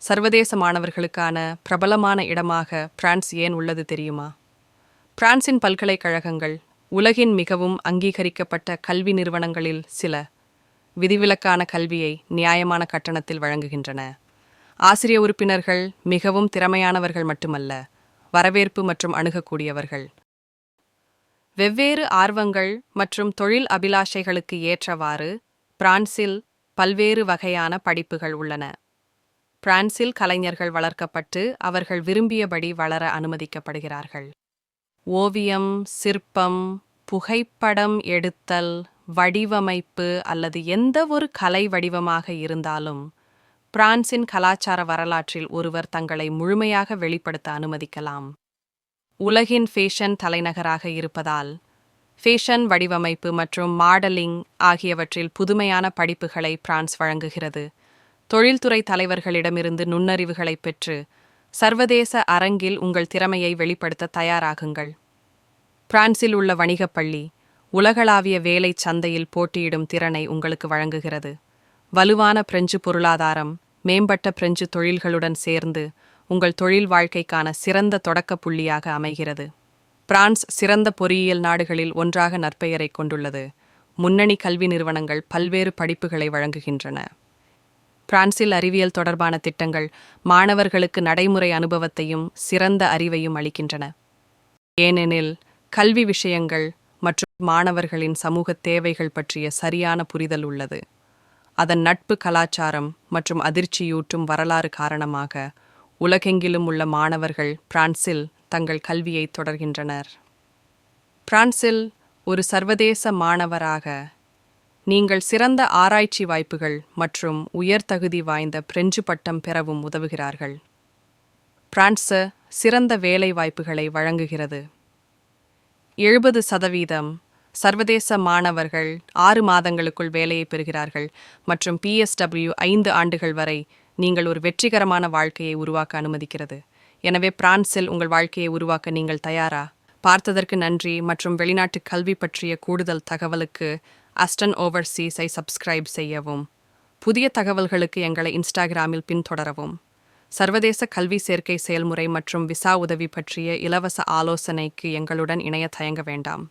சர்வதேச மாணவர்களுக்கான பிரபலமான இடமாக பிரான்ஸ் ஏன் உள்ளது தெரியுமா? பிரான்சின் பல்கலைக்கழகங்கள் உலகின் மிகவும் அங்கீகரிக்கப்பட்ட கல்வி நிறுவனங்களில் சில. விதிவிலக்கான கல்வியை நியாயமான கட்டணத்தில் வழங்குகின்றன. ஆசிரிய உறுப்பினர்கள் மிகவும் திறமையானவர்கள் மட்டுமல்ல, வரவேற்பு மற்றும் அணுகக்கூடியவர்கள். வெவ்வேறு ஆர்வங்கள் மற்றும் தொழில் அபிலாஷைகளுக்கு ஏற்றவாறு பிரான்சில் பல்வேறு வகையான படிப்புகள் உள்ளன. பிரான்சில் கலைஞர்கள் வளர்க்கப்பட்டு அவர்கள் விரும்பியபடி வளர அனுமதிக்கப்படுகிறார்கள். ஓவியம், சிற்பம், புகைப்படம் எடுத்தல், வடிவமைப்பு அல்லது எந்த ஒரு கலை வடிவமாக இருந்தாலும் பிரான்சின் கலாச்சார வரலாற்றில் ஒருவர் தங்களை முழுமையாக வெளிப்படுத்த அனுமதிக்கலாம். உலகின் ஃபேஷன் தலைநகராக இருப்பதால் ஃபேஷன் வடிவமைப்பு மற்றும் மாடலிங் ஆகியவற்றில் புதுமையான படிப்புகளை பிரான்ஸ் வழங்குகிறது. தொழில்துறை தலைவர்களிடமிருந்து நுண்ணறிவுகளை பெற்று சர்வதேச அரங்கில் உங்கள் திறமையை வெளிப்படுத்த தயாராகுங்கள். பிரான்சில் உள்ள வணிகப் பள்ளி உலகளாவிய வேலை சந்தையில் போட்டியிடும் திறனை உங்களுக்கு வழங்குகிறது. வலுவான பிரெஞ்சு பொருளாதாரம் மேம்பட்ட பிரெஞ்சு தொழில்களுடன் சேர்ந்து உங்கள் தொழில் வாழ்க்கைக்கான சிறந்த தொடக்க புள்ளியாக அமைகிறது. பிரான்ஸ் சிறந்த பொறியியல் நாடுகளில் ஒன்றாக நற்பெயரை கொண்டுள்ளது. முன்னணி கல்வி நிறுவனங்கள் பல்வேறு படிப்புகளை வழங்குகின்றன. பிரான்சில் அறிவியல் தொடர்பான திட்டங்கள் மாணவர்களுக்கு நடைமுறை அனுபவத்தையும் சிறந்த அறிவையும் அளிக்கின்றன. ஏனெனில் கல்வி விஷயங்கள் மற்றும் மாணவர்களின் சமூக தேவைகள் பற்றிய சரியான புரிதல் உள்ளது. அதன் நட்பு கலாச்சாரம் மற்றும் அதிர்ச்சியூட்டும் வரலாறு காரணமாக உலகெங்கிலும் உள்ள மாணவர்கள் பிரான்சில் தங்கள் கல்வியை தொடர்கின்றனர். பிரான்சில் ஒரு சர்வதேச மாணவராக நீங்கள் சிறந்த ஆராய்ச்சி வாய்ப்புகள் மற்றும் உயர்தகுதி வாய்ந்த பிரெஞ்சு பட்டம் பெறவும் உதவுகிறார்கள். பிரான்ஸ் சிறந்த வேலை வாய்ப்புகளை வழங்குகிறது. 70% சர்வதேச மாணவர்கள் 6 மாதங்களுக்குள் வேலையை பெறுகிறார்கள் மற்றும் PSW 5 ஆண்டுகள் வரை நீங்கள் ஒரு வெற்றிகரமான வாழ்க்கையை உருவாக்க அனுமதிக்கிறது. எனவே பிரான்சில் உங்கள் வாழ்க்கையை உருவாக்க நீங்கள் தயாரா? பார்த்ததற்கு நன்றி மற்றும் வெளிநாட்டு கல்வி பற்றிய கூடுதல் தகவலுக்கு அஸ்டன் ஓவர்சீஸை சப்ஸ்கிரைப் செய்யவும். புதிய தகவல்களுக்கு எங்களை இன்ஸ்டாகிராமில் பின்தொடரவும். சர்வதேச கல்வி சேர்க்கை செயல்முறை மற்றும் விசா உதவி பற்றிய இலவச ஆலோசனைக்கு எங்களுடன் இணைய தயங்க வேண்டாம்.